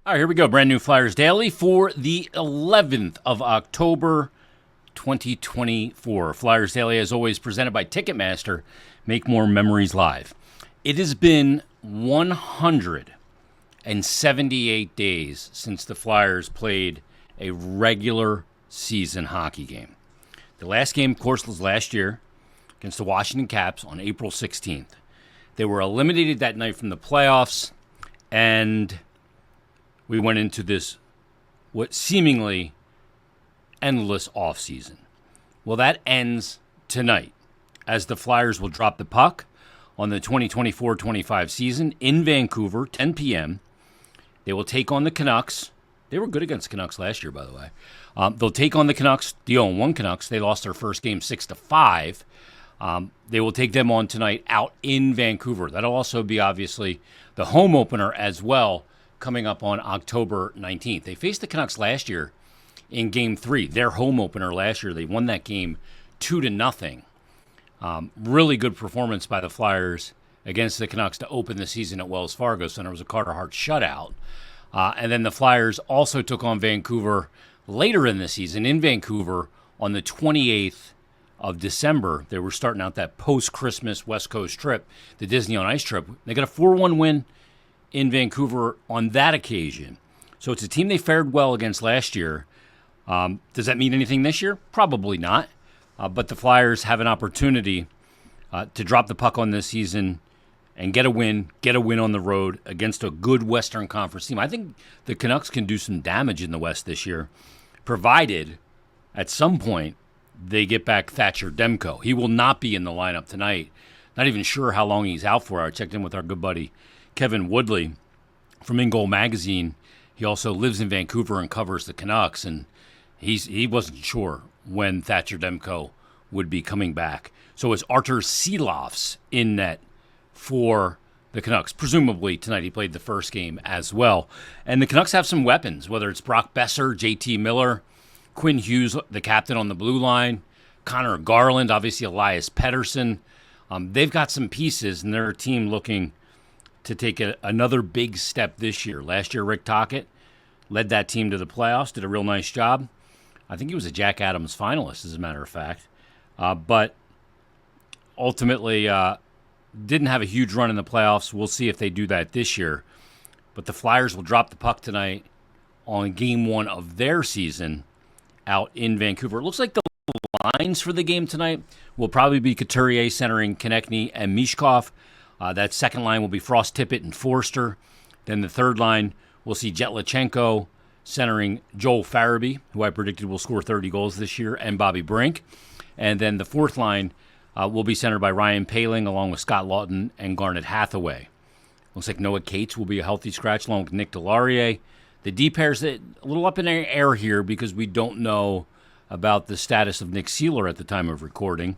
All right, here we go. Brand new Flyers Daily for the 11th of October, 2024. Flyers Daily, as always, presented by Ticketmaster. Make more memories live. It has been 178 days since the Flyers played a regular season hockey game. The last game, of course, was last year against the Washington Caps on April 16th. They were eliminated that night from the playoffs, and we went into this, what seemingly endless offseason. Well, that ends tonight as the Flyers will drop the puck on the 2024-25 season in Vancouver, 10 p.m. They will take on the Canucks. They were good against the Canucks last year, by the way. They'll take on the Canucks, the 0-1 Canucks. They lost their first game 6-5. They will take them on tonight out in Vancouver. That'll also be, obviously, the home opener as well, coming up on October 19th. They faced the Canucks last year in Game 3, their home opener last year. They won that game 2-0. Really good performance by the Flyers against the Canucks to open the season at Wells Fargo Center. It was a Carter Hart shutout. And then the Flyers also took on Vancouver later in the season in Vancouver on the 28th of December. They were starting out that post-Christmas West Coast trip, the Disney on Ice trip. They got a 4-1 win in Vancouver on that occasion. So it's a team they fared well against last year. Does that mean anything this year? Probably not. But the Flyers have an opportunity to drop the puck on this season and get a win on the road against a good Western Conference team. I think the Canucks can do some damage in the West this year, provided at some point they get back Thatcher Demko. He will not be in the lineup tonight. Not even sure how long he's out for. I checked in with our good buddy Kevin Woodley from In Goal Magazine. He also lives in Vancouver and covers the Canucks, and he wasn't sure when Thatcher Demko would be coming back. So it's Artur Silovs in net for the Canucks. Presumably tonight he played the first game as well. And the Canucks have some weapons, whether it's Brock Besser, JT Miller, Quinn Hughes, the captain on the blue line, Connor Garland, obviously Elias Pettersson. They've got some pieces, and they're a team looking to take another big step this year. Last year, Rick Tocchet led that team to the playoffs, did a real nice job. I think he was a Jack Adams finalist, as a matter of fact. But ultimately didn't have a huge run in the playoffs. We'll see if they do that this year. But the Flyers will drop the puck tonight on Game 1 of their season out in Vancouver. It looks like the lines for the game tonight will probably be Couturier centering Konechny and Mishkov. That second line will be Frost, Tippett, and Forster. Then the third line, we'll see Jetlachenko centering Joel Farabee, who I predicted will score 30 goals this year, and Bobby Brink. And then the fourth line will be centered by Ryan Poehling, along with Scott Lawton and Garnet Hathaway. Looks like Noah Cates will be a healthy scratch, along with Nick Delarier. The D pair's a little up in the air here because we don't know about the status of Nick Seeler at the time of recording.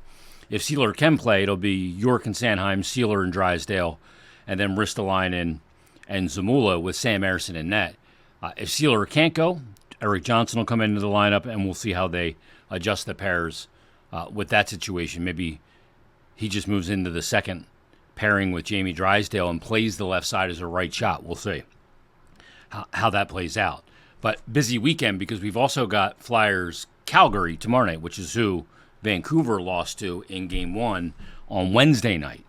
If Seeler can play, it'll be York and Sanheim, Seeler and Drysdale, and then Ristolainen and Zamula with Sam Ersson in net. If Seeler can't go, Eric Johnson will come into the lineup, and we'll see how they adjust the pairs with that situation. Maybe he just moves into the second pairing with Jamie Drysdale and plays the left side as a right shot. We'll see how that plays out. But busy weekend because we've also got Flyers Calgary tomorrow night, which is who Vancouver lost to in Game 1 on Wednesday night.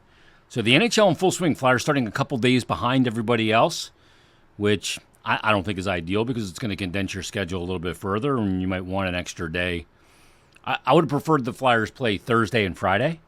So the NHL in full swing. Flyers starting a couple days behind everybody else, which I don't think is ideal because it's going to condense your schedule a little bit further, and you might want an extra day. I would have preferred the Flyers play Thursday and Friday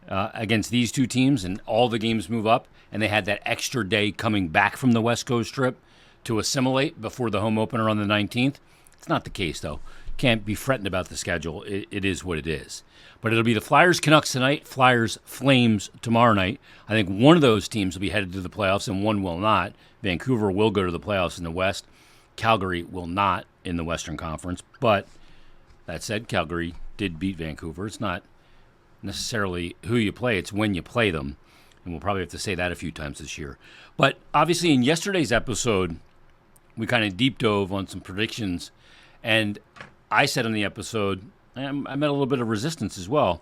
against these two teams, and all the games move up, and they had that extra day coming back from the West Coast trip to assimilate before the home opener on the 19th. It's not the case, though. Can't be fretting about the schedule. It is what it is. But it'll be the Flyers Canucks tonight, Flyers Flames tomorrow night. I think one of those teams will be headed to the playoffs and one will not. Vancouver will go to the playoffs in the West. Calgary will not in the Western Conference. But that said, Calgary did beat Vancouver. It's not necessarily who you play, it's when you play them. And we'll probably have to say that a few times this year. But obviously in yesterday's episode, we kind of deep dove on some predictions. And I said on the episode, I met a little bit of resistance as well,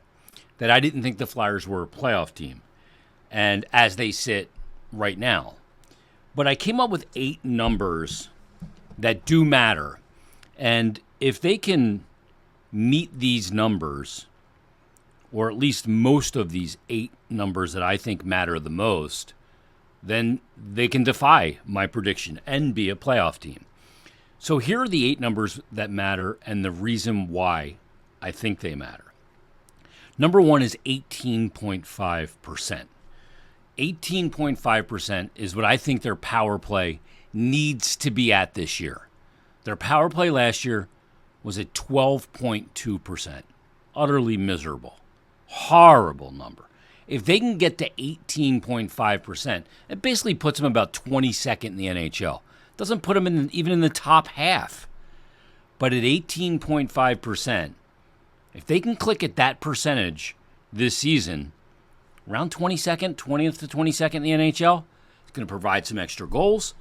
that I didn't think the Flyers were a playoff team. And as they sit right now. But I came up with 8 numbers that do matter. And if they can meet these numbers, or at least most of these 8 numbers that I think matter the most, then they can defy my prediction and be a playoff team. So here are the 8 numbers that matter and the reason why I think they matter. Number 1 is 18.5%. 18.5% is what I think their power play needs to be at this year. Their power play last year was at 12.2%. Utterly miserable. Horrible number. If they can get to 18.5%, it basically puts them about 22nd in the NHL. Doesn't put them even in the top half. But at 18.5%, if they can click at that percentage this season, around 22nd, 20th to 22nd in the NHL, it's going to provide some extra goals,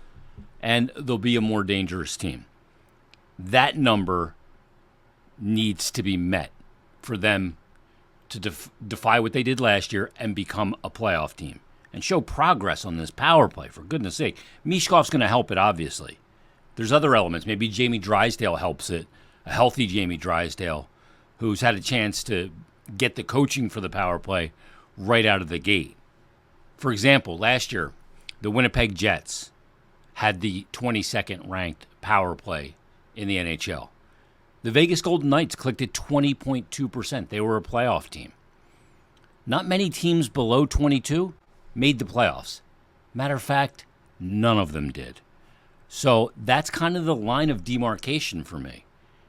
and they'll be a more dangerous team. That number needs to be met for them to defy what they did last year and become a playoff team and show progress on this power play, for goodness sake. Mishkov's going to help it, obviously. There's other elements. Maybe Jamie Drysdale helps it, a healthy Jamie Drysdale, who's had a chance to get the coaching for the power play right out of the gate. For example, last year, the Winnipeg Jets had the 22nd ranked power play in the NHL. The Vegas Golden Knights clicked at 20.2%. They were a playoff team. Not many teams below 22 made the playoffs. Matter of fact, none of them did. So that's kind of the line of demarcation for me.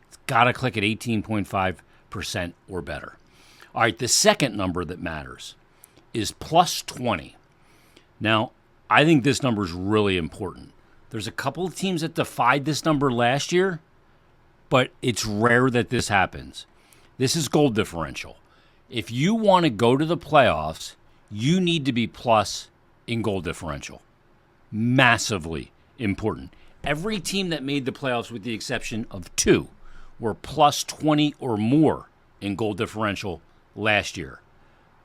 It's got to click at 18.5% or better. All right, the second number that matters is plus 20. Now, I think this number is really important. There's a couple of teams that defied this number last year, but it's rare that this happens. This is goal differential. If you want to go to the playoffs, you need to be plus in goal differential. Massively important. Every team that made the playoffs, with the exception of 2, were plus 20 or more in goal differential last year.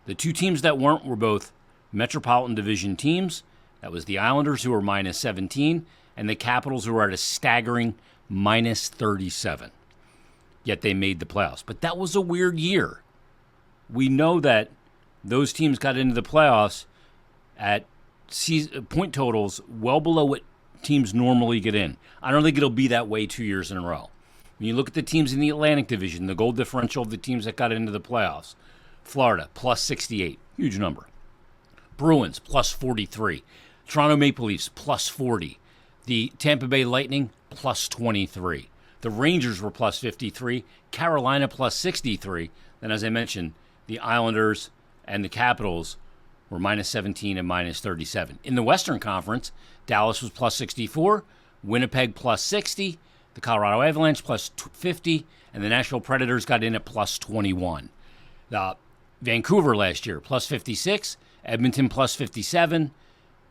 The 2 teams that weren't were both Metropolitan Division teams. That was the Islanders, who were minus 17, and the Capitals, who were at a staggering minus 37. Yet they made the playoffs. But that was a weird year. We know that those teams got into the playoffs at point totals well below what teams normally get in. I don't think it'll be that way 2 years in a row. When you look at the teams in the Atlantic Division, the goal differential of the teams that got into the playoffs, Florida, plus 68, huge number. Bruins, plus 43. Toronto Maple Leafs, plus 40. The Tampa Bay Lightning, plus 23. The Rangers were plus 53. Carolina, plus 63. Then, as I mentioned, the Islanders and the Capitals were minus 17 and minus 37. In the Western Conference, Dallas was plus 64. Winnipeg, plus 60. The Colorado Avalanche, plus 50. And the Nashville Predators got in at plus 21. Vancouver last year, plus 56. Edmonton, plus 57.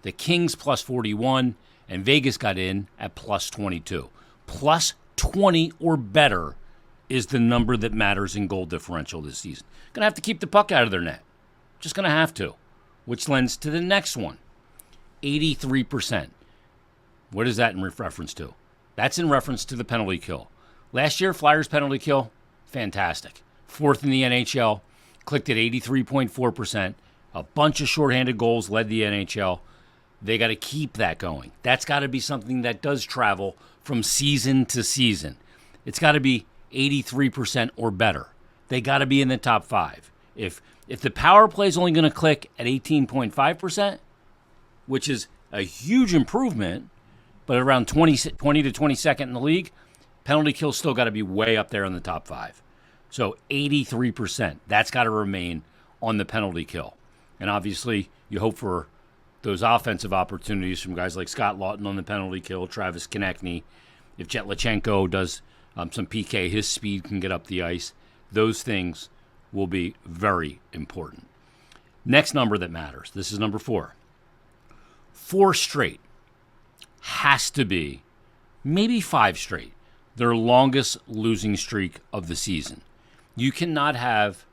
The Kings, plus 41. And Vegas got in at plus 22. Plus 20 or better is the number that matters in goal differential this season. Going to have to keep the puck out of their net. Just going to have to. Which lends to the next one. 83%. What is that in reference to? That's in reference to the penalty kill. Last year, Flyers penalty kill, fantastic. 4th in the NHL, clicked at 83.4%. A bunch of shorthanded goals led the NHL. They got to keep that going. That's got to be something that does travel from season to season. It's got to be 83% or better. They got to be in the top 5. If the power play is only going to click at 18.5%, which is a huge improvement, but around 20 to 22nd in the league, penalty kill's still got to be way up there in the top 5. So 83%, that's got to remain on the penalty kill. And obviously, you hope for those offensive opportunities from guys like Scott Lawton on the penalty kill, Travis Konechny. If Jet Lachenko does some PK, his speed can get up the ice. Those things will be very important. Next number that matters. This is number 4. 4 straight has to be, maybe 5 straight, their longest losing streak of the season. You cannot have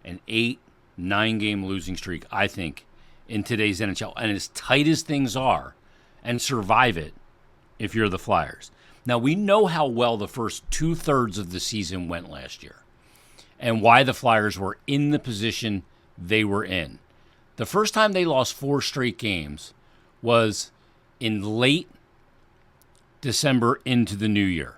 an 8-9 game losing streak, I think, in today's NHL. And as tight as things are, and survive it if you're the Flyers. Now, we know how well the first 2/3 of the season went last year and why the Flyers were in the position they were in. The first time they lost 4 straight games was in late December into the new year.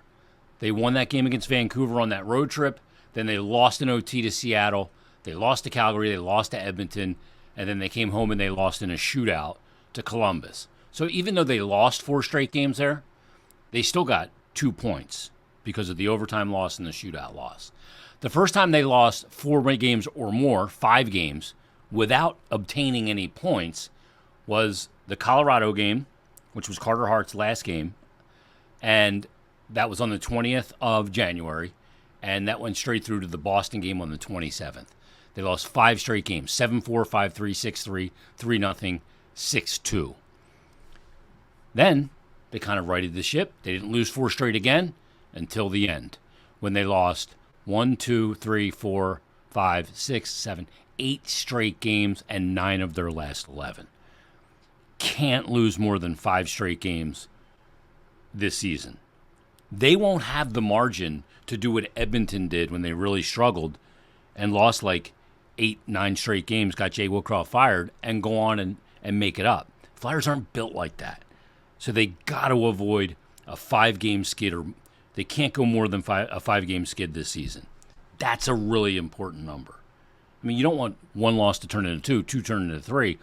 They won that game against Vancouver on that road trip. Then they lost in OT to Seattle. They lost to Calgary. They lost to Edmonton. And then they came home and they lost in a shootout to Columbus. So even though they lost 4 straight games there, they still got 2 points because of the overtime loss and the shootout loss. The first time they lost 4 games or more, 5 games, without obtaining any points was the Colorado game, which was Carter Hart's last game. And that was on the 20th of January. And that went straight through to the Boston game on the 27th. They lost 5 straight games, 7-4, 5-3, 6-3, 3-0, 6-2. Then they kind of righted the ship. They didn't lose 4 straight again until the end, when they lost 1, 2, 3, 4, 5, 6, 7, 8 straight games and 9 of their last 11. Can't lose more than 5 straight games this season. They won't have the margin to do what Edmonton did when they really struggled and lost like 8, 9 straight games, got Jay Woodcroft fired, and go on and make it up. Flyers aren't built like that. So they got to avoid a 5-game skid, or they can't go more than a 5-game skid this season. That's a really important number. I mean, you don't want 1 loss to turn into 2, 2 turn into 3,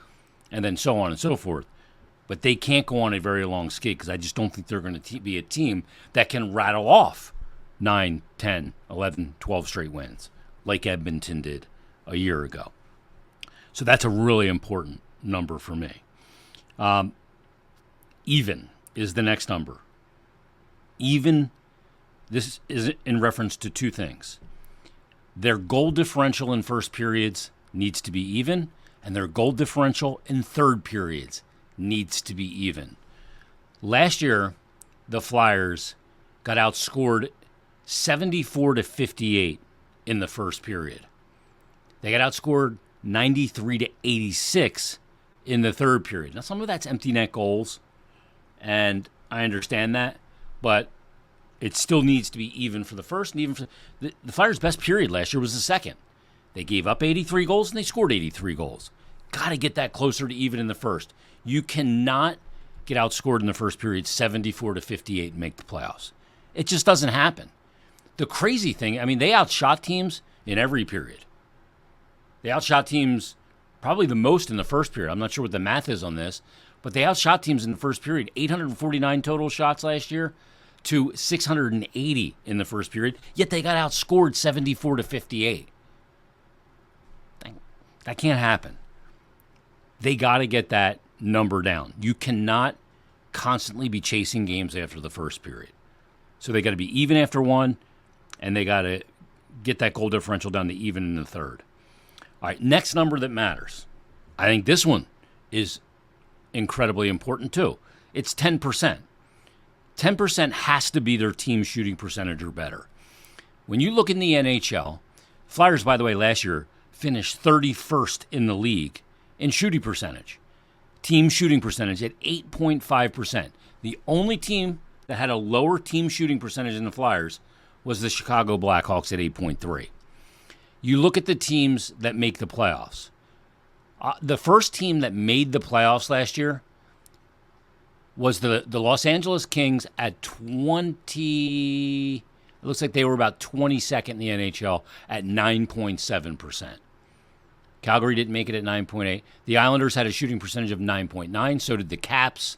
and then so on and so forth. But they can't go on a very long skid because I just don't think they're going to be a team that can rattle off 9, 10, 11, 12 straight wins like Edmonton did a year ago. So that's a really important number for me. Even is the next number. Even, this is in reference to 2 things. Their goal differential in first periods needs to be even, and their goal differential in third periods needs to be even. Last year, the Flyers got outscored 74-58 in the first period. They got outscored 93-86 in the third period. Now, some of that's empty net goals, and I understand that, but it still needs to be even for the first, and even for the Flyers' best period last year was the second. They gave up 83 goals, and they scored 83 goals. Got to get that closer to even in the first. You cannot get outscored in the first period 74-58 and make the playoffs. It just doesn't happen. The crazy thing, I mean, they outshot teams in every period. They outshot teams probably the most in the first period. I'm not sure what the math is on this, but they outshot teams in the first period. 849 total shots last year to 680 in the first period, yet they got outscored 74-58. That can't happen. They got to get that number down. You cannot constantly be chasing games after the first period. So they got to be even after 1, and they got to get that goal differential down to even in the third. All right, next number that matters. I think this one is incredibly important too. It's 10%. 10% has to be their team shooting percentage or better. When you look in the NHL, Flyers, by the way, last year finished 31st in the league in shooting percentage. Team shooting percentage at 8.5%. The only team that had a lower team shooting percentage than the Flyers was the Chicago Blackhawks at 8.3. You look at the teams that make the playoffs. The first team that made the playoffs last year was the Los Angeles Kings at 20. It looks like they were about 22nd in the NHL at 9.7%. Calgary didn't make it at 9.8. The Islanders had a shooting percentage of 9.9. So did the Caps.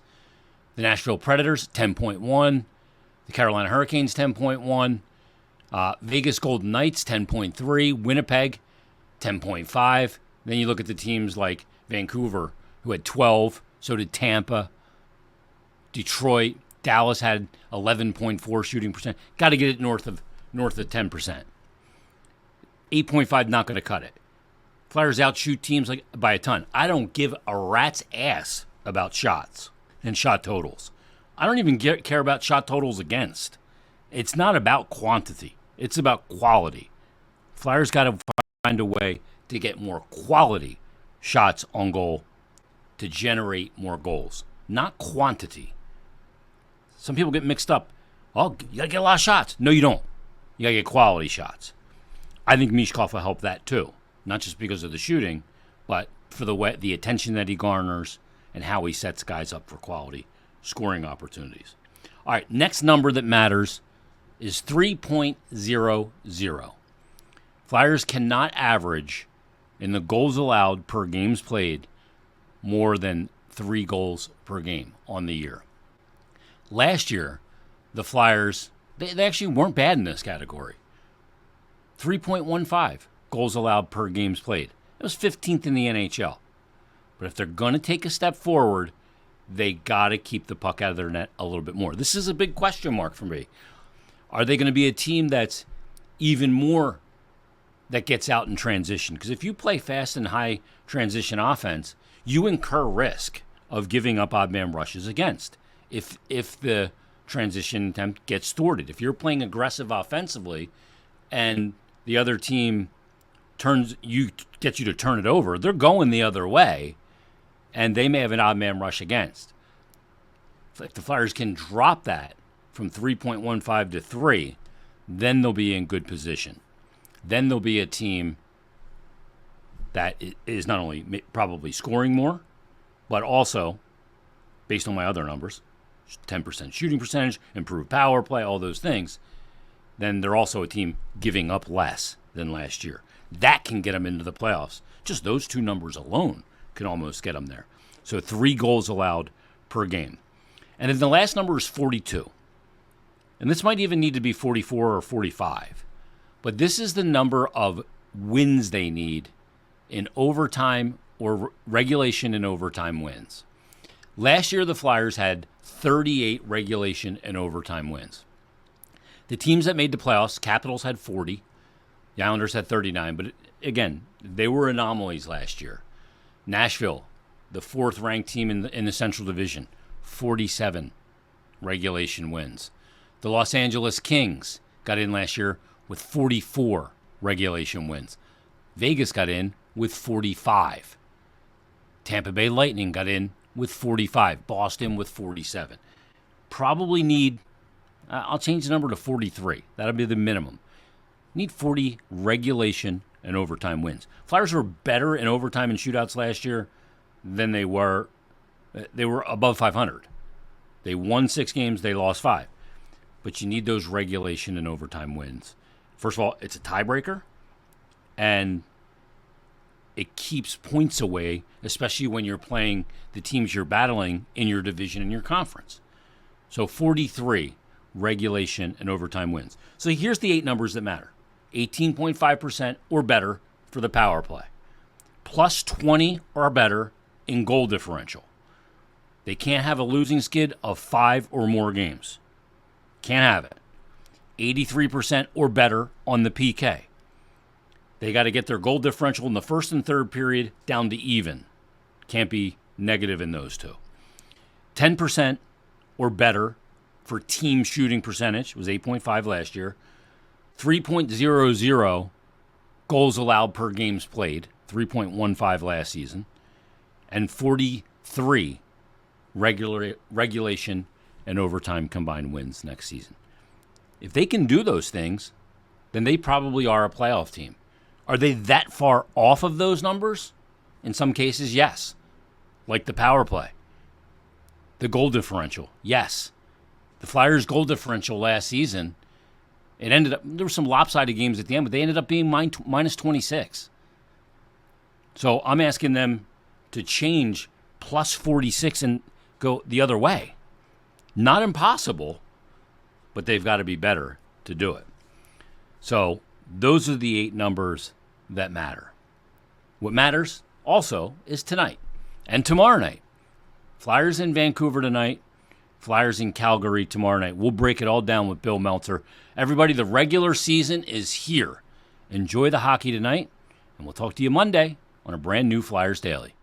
The Nashville Predators, 10.1. The Carolina Hurricanes, 10.1. Vegas Golden Knights, 10.3. Winnipeg, 10.5. Then you look at the teams like Vancouver, who had 12. So did Tampa. Detroit. Dallas had 11.4 shooting percent. Got to get it north of 10%. 8.5 not going to cut it. Flyers outshoot teams like by a ton. I don't give a rat's ass about shots and shot totals. I don't even care about shot totals against. It's not about quantity. It's about quality. Flyers got to find a way to get more quality shots on goal to generate more goals. not quantity. Some people get mixed up. Oh, you got to get a lot of shots. No, you don't. You got to get quality shots. I think Mishkov will help that too, not just because of the shooting, but for the attention that he garners and how he sets guys up for quality scoring opportunities. All right, next number that matters is 3.00. Flyers cannot average in the goals allowed per games played more than 3 goals per game on the year. Last year, the Flyers, they actually weren't bad in this category. 3.15 goals allowed per games played. It was 15th in the NHL. But if they're going to take a step forward, they got to keep the puck out of their net a little bit more. This is a big question mark for me. Are they going to be a team that's even more that gets out in transition? Because if you play fast and high transition offense, you incur risk of giving up odd man rushes against. If the transition attempt gets thwarted, if you're playing aggressive offensively and the other team gets you to turn it over, they're going the other way, and they may have an odd man rush against. If the Flyers can drop that from 3.15 to 3, then they'll be in good position. Then they'll be a team that is not only probably scoring more, but also, based on my other numbers, 10% shooting percentage, improved power play, all those things, then they're also a team giving up less than last year. That can get them into the playoffs. Just those two numbers alone can almost get them there. So 3 goals allowed per game. And then the last number is 42. And this might even need to be 44 or 45. But this is the number of wins they need in overtime or regulation and overtime wins. Last year, the Flyers had 38 regulation and overtime wins. The teams that made the playoffs, Capitals had 40. The Islanders had 39. But again, they were anomalies last year. Nashville, the 4th-ranked team in the Central Division, 47 regulation wins. The Los Angeles Kings got in last year with 44 regulation wins. Vegas got in with 45. Tampa Bay Lightning got in with 45. Boston with 47. Probably need, I'll change the number to 43. That'll be the minimum. Need 40 regulation and overtime wins. Flyers were better in overtime and shootouts last year than they were. They were above 500. They won 6 games. They lost 5. But you need those regulation and overtime wins. First of all, it's a tiebreaker, and it keeps points away, especially when you're playing the teams you're battling in your division and your conference. So 43 regulation and overtime wins. So here's the 8 numbers that matter. 18.5% or better for the power play. Plus 20 or better in goal differential. They can't have a losing skid of 5 or more games. Can't have it. 83% or better on the PK. They got to get their goal differential in the first and third period down to even. Can't be negative in those two. 10% or better for team shooting percentage. It was 8.5 last year. 3.00 goals allowed per games played. 3.15 last season. And 43 regulation and overtime combined wins next season. If they can do those things, then they probably are a playoff team. Are they that far off of those numbers? In some cases, yes. Like the power play. The goal differential, yes. The Flyers' goal differential last season, it ended up, there were some lopsided games at the end, but they ended up being minus 26. So I'm asking them to change plus 46 and go the other way. Not impossible, but they've got to be better to do it. So those are the 8 numbers that matter. What matters also is tonight and tomorrow night. Flyers in Vancouver tonight, Flyers in Calgary tomorrow night. We'll break it all down with Bill Meltzer. Everybody, the regular season is here. Enjoy the hockey tonight, and we'll talk to you Monday on a brand new Flyers Daily.